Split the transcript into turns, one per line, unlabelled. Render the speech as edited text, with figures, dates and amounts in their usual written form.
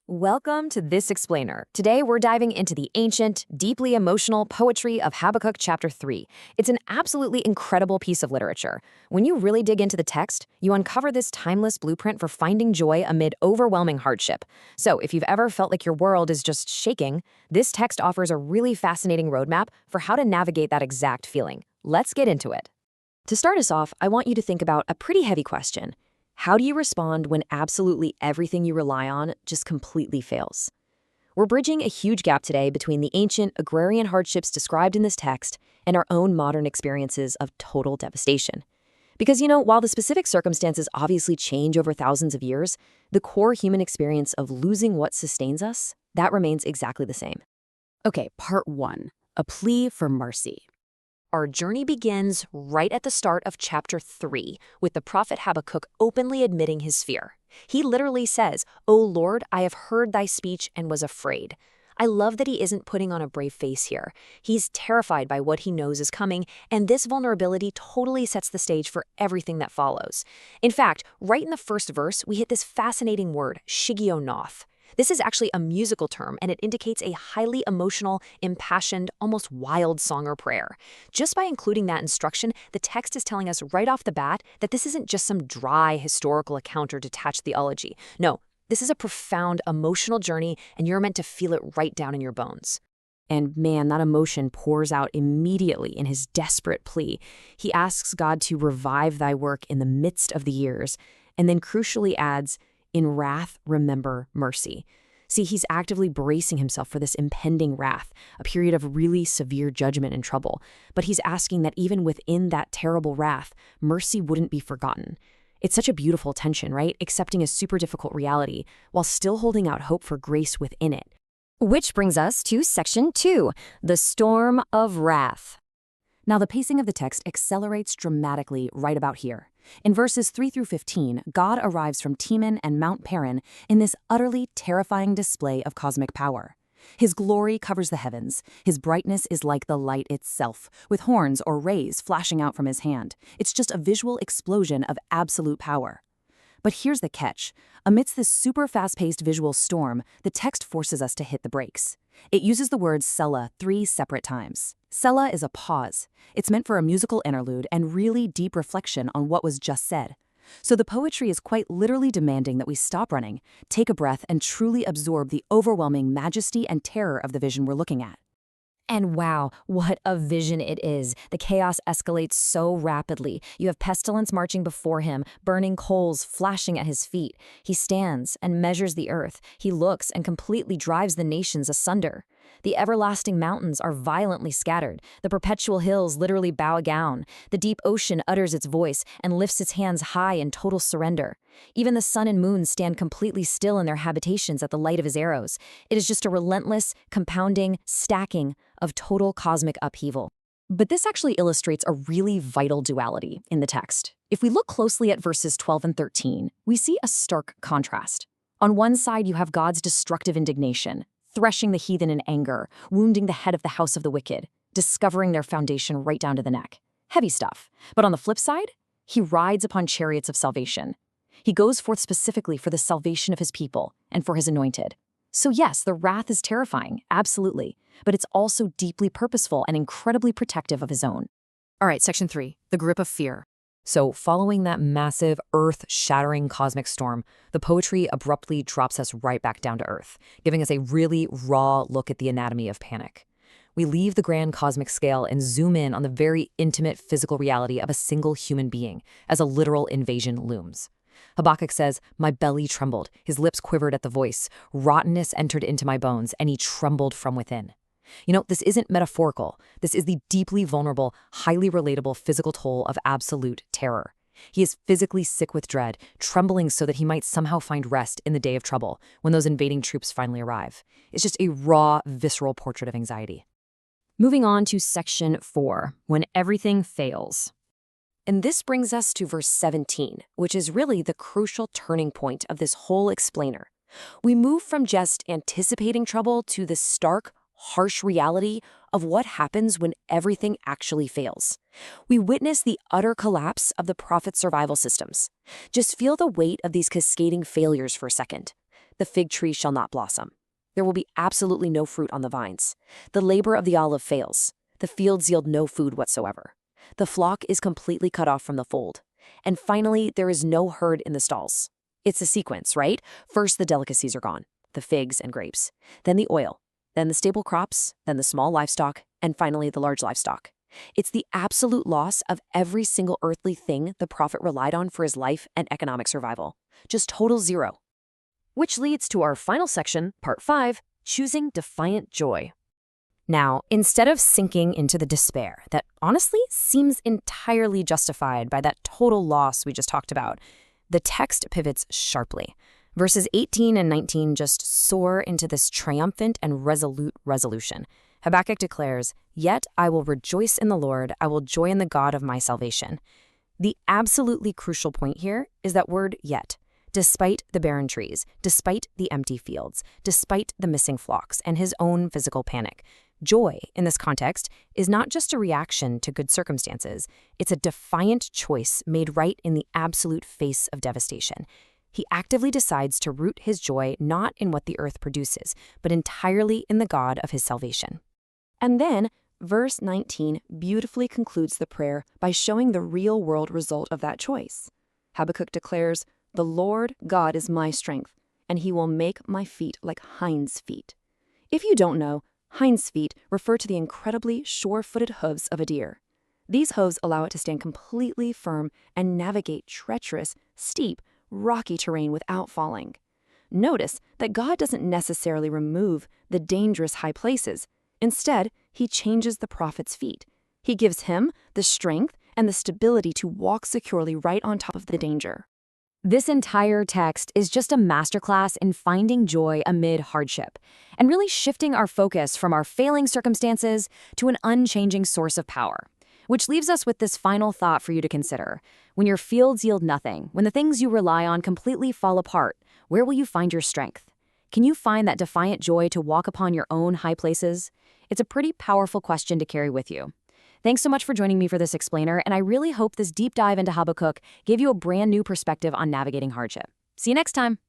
Welcome to This Explainer. Today we're diving into the ancient, deeply emotional poetry of Habakkuk chapter 3. It's an absolutely incredible piece of literature. When you really dig into the text, you uncover this timeless blueprint for finding joy amid overwhelming hardship. So if you've ever felt like your world is just shaking, this text offers a really fascinating roadmap for how to navigate that exact feeling. Let's get into it. To start us off, I want you to think about a pretty heavy question. How do you respond when absolutely everything you rely on just completely fails? We're bridging a huge gap today between the ancient agrarian hardships described in this text and our own modern experiences of total devastation. Because, while the specific circumstances obviously change over thousands of years, the core human experience of losing what sustains us, that remains exactly the same.
Okay, part 1, a plea for mercy.
Our journey begins right at the start of chapter 3, with the prophet Habakkuk openly admitting his fear. He literally says, "O Lord, I have heard thy speech and was afraid." I love that he isn't putting on a brave face here. He's terrified by what he knows is coming, and this vulnerability totally sets the stage for everything that follows. In fact, right in the first verse, we hit this fascinating word, shigionoth. This is actually a musical term, and it indicates a highly emotional, impassioned, almost wild song or prayer. Just by including that instruction, the text is telling us right off the bat that this isn't just some dry historical account or detached theology. No, this is a profound emotional journey, and you're meant to feel it right down in your bones.
And man, that emotion pours out immediately in his desperate plea. He asks God to revive thy work in the midst of the years, and then crucially adds, "In wrath, remember mercy." See, he's actively bracing himself for this impending wrath, a period of really severe judgment and trouble. But he's asking that even within that terrible wrath, mercy wouldn't be forgotten. It's such a beautiful tension, right? Accepting a super difficult reality while still holding out hope for grace within it.
Which brings us to section 2, the storm of wrath.
Now, the pacing of the text accelerates dramatically right about here. In verses 3 through 15, God arrives from Teman and Mount Paran in this utterly terrifying display of cosmic power. His glory covers the heavens. His brightness is like the light itself, with horns or rays flashing out from his hand. It's just a visual explosion of absolute power. But here's the catch. Amidst this super fast-paced visual storm, the text forces us to hit the brakes. It uses the word Selah 3 separate times. Selah is a pause. It's meant for a musical interlude and really deep reflection on what was just said. So the poetry is quite literally demanding that we stop running, take a breath, and truly absorb the overwhelming majesty and terror of the vision we're looking at.
And wow, what a vision it is. The chaos escalates so rapidly. You have pestilence marching before him, burning coals flashing at his feet. He stands and measures the earth. He looks and completely drives the nations asunder. The everlasting mountains are violently scattered. The perpetual hills literally bow down. The deep ocean utters its voice and lifts its hands high in total surrender. Even the sun and moon stand completely still in their habitations at the light of his arrows. It is just a relentless, compounding, stacking of total cosmic upheaval. But this actually illustrates a really vital duality in the text. If we look closely at verses 12 and 13, we see a stark contrast. On one side, you have God's destructive indignation, threshing the heathen in anger, wounding the head of the house of the wicked, discovering their foundation right down to the neck. Heavy stuff. But on the flip side, he rides upon chariots of salvation. He goes forth specifically for the salvation of his people and for his anointed. So yes, the wrath is terrifying, absolutely, but it's also deeply purposeful and incredibly protective of his own.
All right, section 3, the grip of fear.
So following that massive, earth-shattering cosmic storm, the poetry abruptly drops us right back down to earth, giving us a really raw look at the anatomy of panic. We leave the grand cosmic scale and zoom in on the very intimate physical reality of a single human being as a literal invasion looms. Habakkuk says, "My belly trembled, his lips quivered at the voice, rottenness entered into my bones, and he trembled from within." This isn't metaphorical. This is the deeply vulnerable, highly relatable physical toll of absolute terror. He is physically sick with dread, trembling so that he might somehow find rest in the day of trouble when those invading troops finally arrive. It's just a raw, visceral portrait of anxiety.
Moving on to section 4, when everything fails.
And this brings us to verse 17, which is really the crucial turning point of this whole explainer. We move from just anticipating trouble to the stark, harsh reality of what happens when everything actually fails. We witness the utter collapse of the prophet's survival systems. Just feel the weight of these cascading failures for a second.
the fig tree shall not blossom. There will be absolutely no fruit on the vines. The labor of the olive fails. The fields yield no food whatsoever. The flock is completely cut off from the fold. And finally, there is no herd in the stalls. It's a sequence, right? First, the delicacies are gone, the figs and grapes, then the oil, then the staple crops, then the small livestock, and finally the large livestock. It's the absolute loss of every single earthly thing the prophet relied on for his life and economic survival. Just total zero. Which leads to our final section, part 5, choosing defiant joy. Now, instead of sinking into the despair that honestly seems entirely justified by that total loss we just talked about, the text pivots sharply. Verses 18 and 19 just soar into this triumphant and resolute resolution. Habakkuk declares, "Yet I will rejoice in the Lord, I will joy in the God of my salvation." The absolutely crucial point here is that word yet. Despite the barren trees, despite the empty fields, despite the missing flocks and his own physical panic, joy, in this context, is not just a reaction to good circumstances. It's a defiant choice made right in the absolute face of devastation. He actively decides to root his joy not in what the earth produces, but entirely in the God of his salvation. And then, verse 19 beautifully concludes the prayer by showing the real-world result of that choice. Habakkuk declares, "The Lord God is my strength, and he will make my feet like hinds' feet." If you don't know, hinds' feet refer to the incredibly sure-footed hooves of a deer. These hooves allow it to stand completely firm and navigate treacherous, steep, rocky terrain without falling. Notice that God doesn't necessarily remove the dangerous high places. Instead, he changes the prophet's feet. He gives him the strength and the stability to walk securely right on top of the danger.
This entire text is just a masterclass in finding joy amid hardship and really shifting our focus from our failing circumstances to an unchanging source of power. Which leaves us with this final thought for you to consider. When your fields yield nothing, when the things you rely on completely fall apart, where will you find your strength? Can you find that defiant joy to walk upon your own high places? It's a pretty powerful question to carry with you. Thanks so much for joining me for this explainer, and I really hope this deep dive into Habakkuk gave you a brand new perspective on navigating hardship. See you next time.